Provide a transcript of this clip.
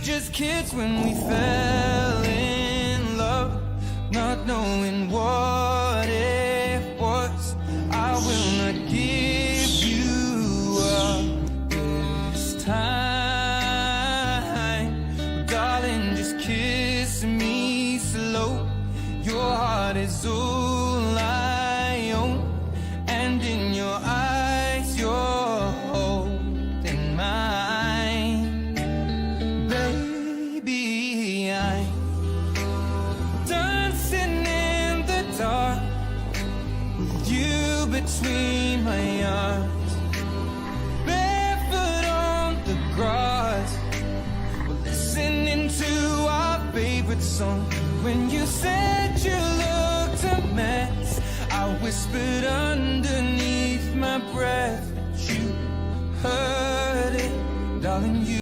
just kids when we fell in love, not knowing what it was. I will not give you up this time, darling, just kiss me slow. Your heart is all I own, and in your eyes you're holding mine. Baby, I'm dancing in the dark with you between my arms, barefoot on the grass. We're listening to our favorite song. When you said you looked a mess, I whispered underneath my breath that you heard it, darling. You